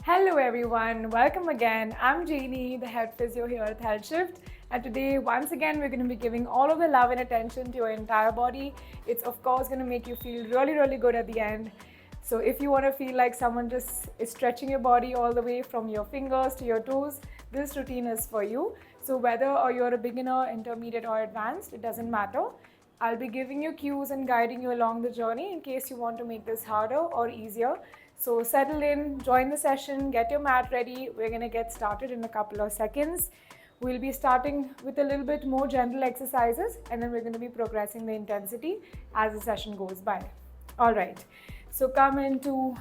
Hello everyone, welcome again. I'm Janie, the head physio here at Healthshift, and today once again we're going to be giving all of the love and attention to your entire body. It's of course going to make you feel really good at the end. So if you want to feel like someone just is stretching your body all the way from your fingers to your toes, this routine is for you. So whether or you're a beginner, intermediate or advanced, it doesn't matter. I'll be giving you cues and guiding you along the journey in case you want to make this harder or easier. So settle in, join the session, get your mat ready. We're going to get started in a couple of seconds. We'll be starting with a little bit more gentle exercises and then we're going to be progressing the intensity as the session goes by. All right, so come into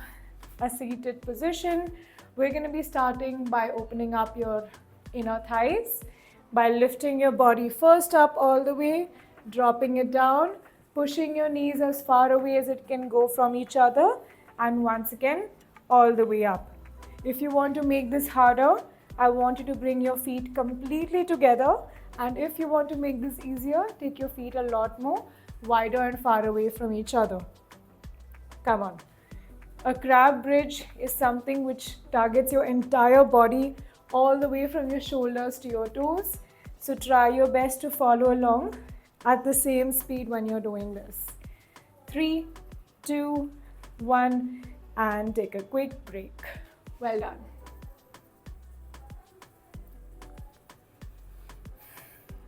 a seated position. We're going to be starting by opening up your inner thighs, by lifting your body first up all the way, dropping it down, pushing your knees as far away as it can go from each other, and once again all the way up. If you want to make this harder, I want you to bring your feet completely together, and if you want to make this easier, take your feet a lot more wider and far away from each other. Come on. A crab bridge is something which targets your entire body all the way from your shoulders to your toes. So try your best to follow along at the same speed when you're doing this. 3, 2, 1, and take a quick break. Well done.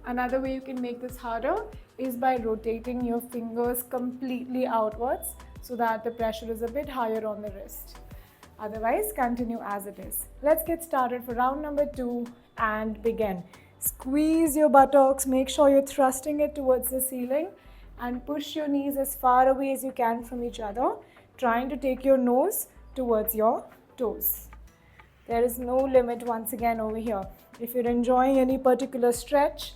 Another way you can make this harder is by rotating your fingers completely outwards so that the pressure is a bit higher on the wrist. Otherwise, continue as it is. Let's get started for round number 2 and begin. Squeeze your buttocks, make sure you're thrusting it towards the ceiling and push your knees as far away as you can from each other, trying to take your nose towards your toes. There is no limit once again over here. If you're enjoying any particular stretch,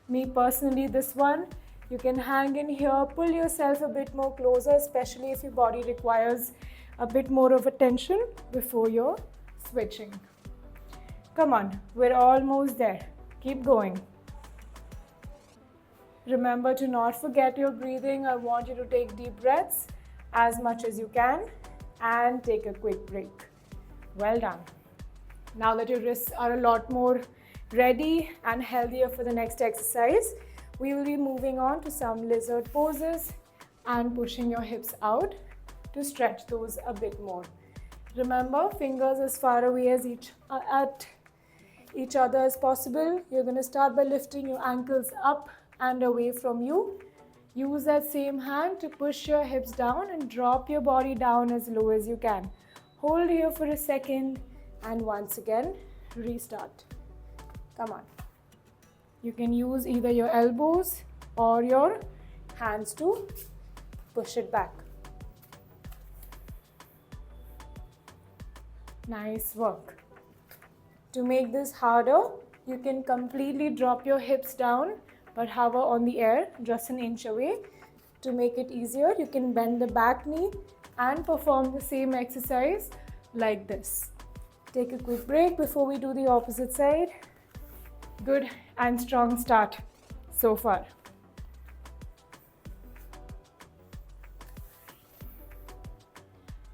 me personally this one, you can hang in here, pull yourself a bit more closer, especially if your body requires a bit more of attention before you're switching. Come on, we're almost there. Keep going. Remember to not forget your breathing. I want you to take deep breaths as much as you can and take a quick break. Well done. Now that your wrists are a lot more ready and healthier for the next exercise, we will be moving on to some lizard poses and pushing your hips out to stretch those a bit more. Remember, fingers as far away as each other as possible. You're going to start by lifting your ankles up and away from you. Use that same hand to push your hips down and drop your body down as low as you can. Hold here for a second and once again restart. Come on. You can use either your elbows or your hands to push it back. Nice work. To make this harder, you can completely drop your hips down but hover on the air just an inch away. To make it easier, you can bend the back knee and perform the same exercise like this. Take a quick break before we do the opposite side. Good and strong start so far.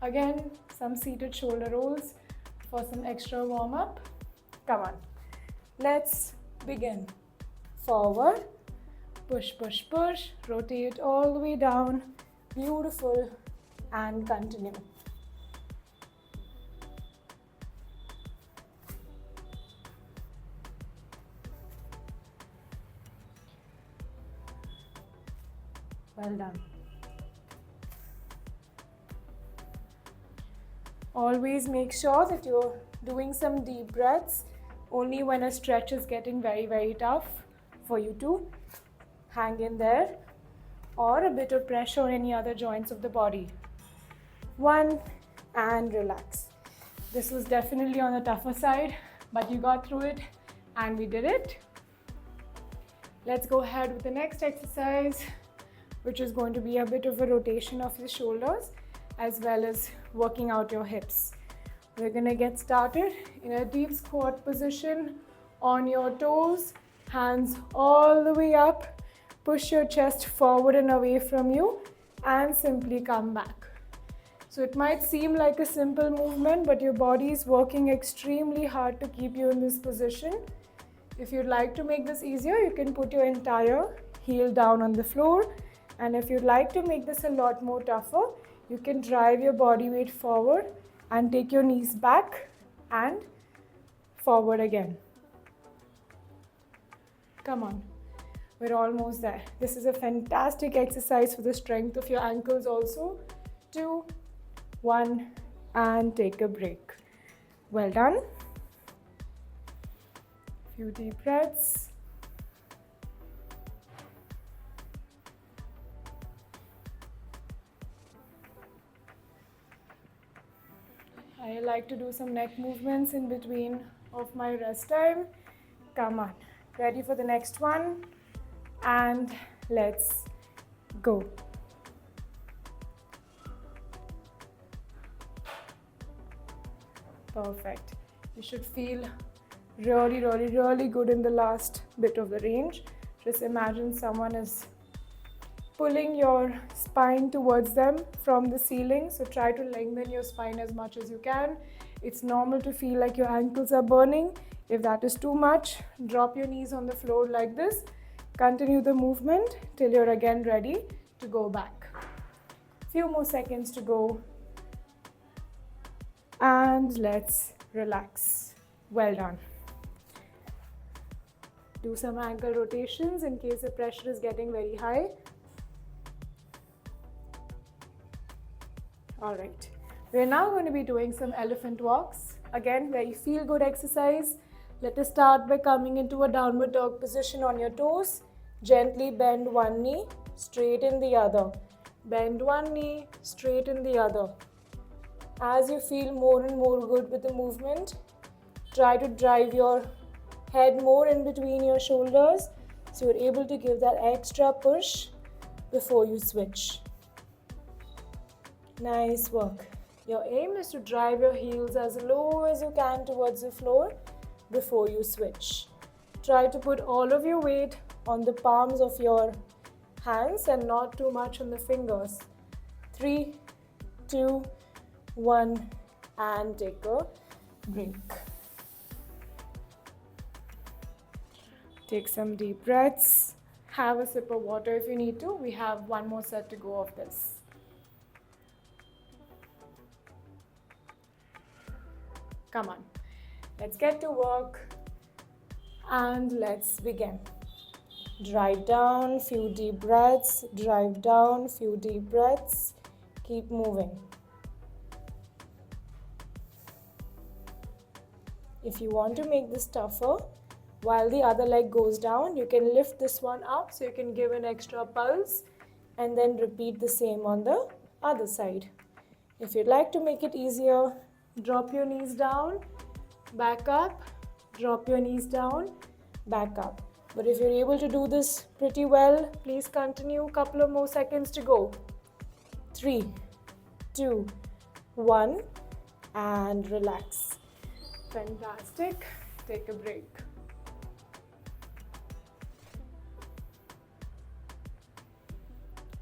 Again, some seated shoulder rolls for some extra warm-up. Come on, let's begin. Forward, push, push, push, rotate all the way down. Beautiful, and continue. Well done. Always make sure that you're doing some deep breaths only when a stretch is getting very tough for you to hang in there or a bit of pressure on any other joints of the body. 1 and relax. This was definitely on the tougher side, but you got through it and we did it. Let's go ahead with the next exercise, which is going to be a bit of a rotation of your shoulders as well as working out your hips. We're going to get started in a deep squat position on your toes, hands all the way up. Push your chest forward and away from you and simply come back. So it might seem like a simple movement, but your body is working extremely hard to keep you in this position. If you'd like to make this easier, you can put your entire heel down on the floor. And if you'd like to make this a lot more tougher, you can drive your body weight forward and take your knees back and forward again. Come on, we're almost there. This is a fantastic exercise for the strength of your ankles also. 2, 1, and take a break. Well done. Few deep breaths. I like to do some neck movements in between of my rest time. Come on, ready for the next one, and let's go. Perfect. You should feel really good in the last bit of the range. Just imagine someone is pulling your spine towards them from the ceiling. So try to lengthen your spine as much as you can. It's normal to feel like your ankles are burning. If that is too much, drop your knees on the floor like this. Continue the movement till you're again ready to go back. Few more seconds to go. And let's relax. Well done. Do some ankle rotations in case the pressure is getting very high. All right, we're now going to be doing some elephant walks. Again, very feel good exercise. Let us start by coming into a downward dog position on your toes. Gently bend one knee, straighten the other. Bend one knee, straighten the other. As you feel more and more good with the movement, try to drive your head more in between your shoulders so you're able to give that extra push before you switch. Nice work. Your aim is to drive your heels as low as you can towards the floor before you switch. Try to put all of your weight on the palms of your hands and not too much on the fingers. 3, 2, 1, and take a break. Take some deep breaths. Have a sip of water if you need to. We have one more set to go of this. Come on, let's get to work and let's begin. Drive down, few deep breaths, drive down, few deep breaths. Keep moving. If you want to make this tougher, while the other leg goes down, you can lift this one up so you can give an extra pulse and then repeat the same on the other side. If you'd like to make it easier, drop your knees down, back up, drop your knees down, back up. But if you're able to do this pretty well, please continue. A couple of more seconds to go. 3, 2, 1, and relax. Fantastic. Take a break.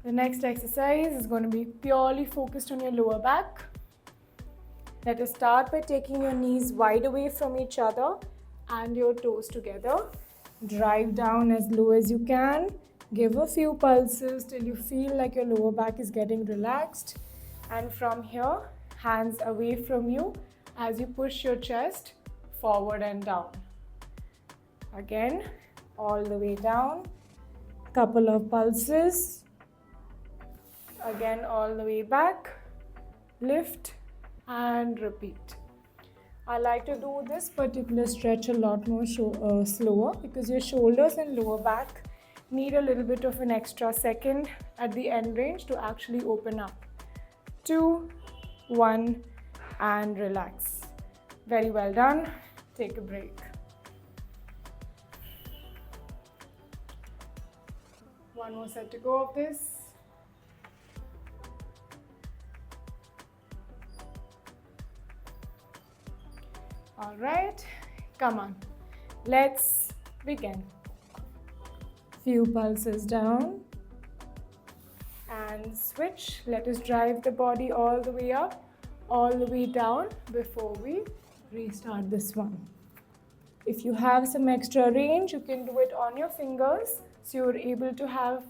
The next exercise is going to be purely focused on your lower back. Let us start by taking your knees wide away from each other and your toes together. Drive down as low as you can. Give a few pulses till you feel like your lower back is getting relaxed. And from here, hands away from you as you push your chest forward and down. Again, all the way down. Couple of pulses. Again, all the way back. Lift and repeat. I like to do this particular stretch a lot more slower because your shoulders and lower back need a little bit of an extra second at the end range to actually open up. 2, 1, and relax. Very well done. Take a break. One more set to go of this. All right, come on, let's begin. Few pulses down and switch. Let us drive the body all the way up, all the way down before we restart this one. If you have some extra range, you can do it on your fingers, so you're able to have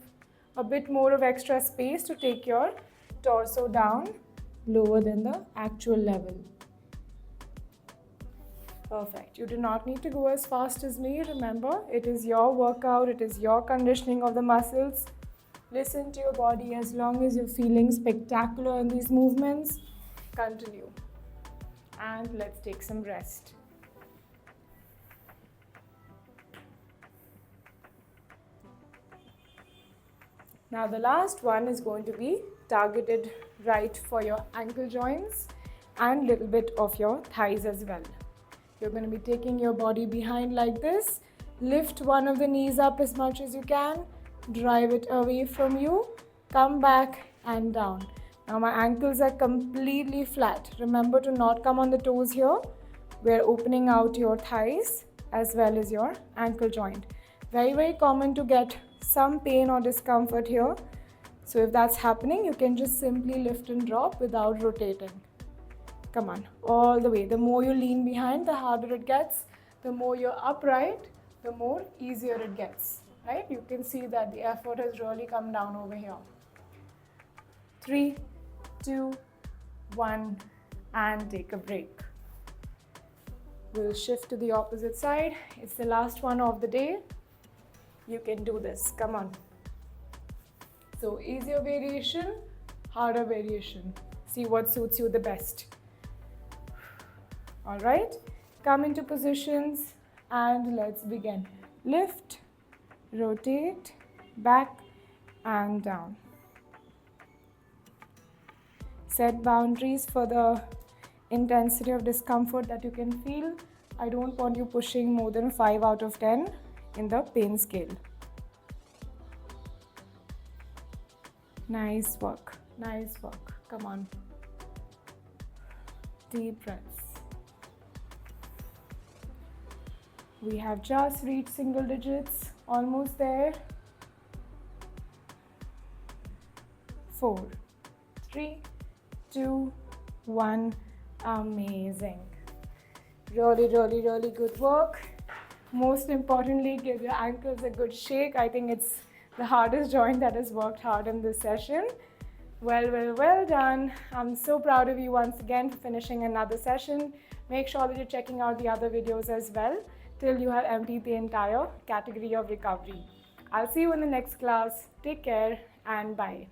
a bit more of extra space to take your torso down lower than the actual level. Perfect. You do not need to go as fast as me. Remember, it is your workout, it is your conditioning of the muscles. Listen to your body. As long as you're feeling spectacular in these movements, continue. And let's take some rest. Now the last one is going to be targeted right for your ankle joints and little bit of your thighs as well. You're going to be taking your body behind like this. Lift one of the knees up as much as you can. Drive it away from you. Come back and down. Now my ankles are completely flat. Remember to not come on the toes here. We're opening out your thighs as well as your ankle joint. Very, very common to get some pain or discomfort here. So if that's happening, you can just simply lift and drop without rotating. Come on, all the way. The more you lean behind, the harder it gets. The more you're upright, the more easier it gets, right? You can see that the effort has really come down over here. 3, 2, 1, and take a break. We'll shift to the opposite side. It's the last one of the day. You can do this, come on. So easier variation, harder variation. See what suits you the best. All right, come into positions and let's begin. Lift, rotate, back and down. Set boundaries for the intensity of discomfort that you can feel. I don't want you pushing more than 5 out of 10 in the pain scale. Nice work, nice work. Come on. Deep breaths. We have just reached single digits, almost there. 4, 3, 2, 1. Amazing. Really, really, really good work. Most importantly, give your ankles a good shake. I think it's the hardest joint that has worked hard in this session. Well done. I'm so proud of you once again for finishing another session. Make sure that you're checking out the other videos as well till you have emptied the entire category of recovery. I'll see you in the next class. Take care and bye.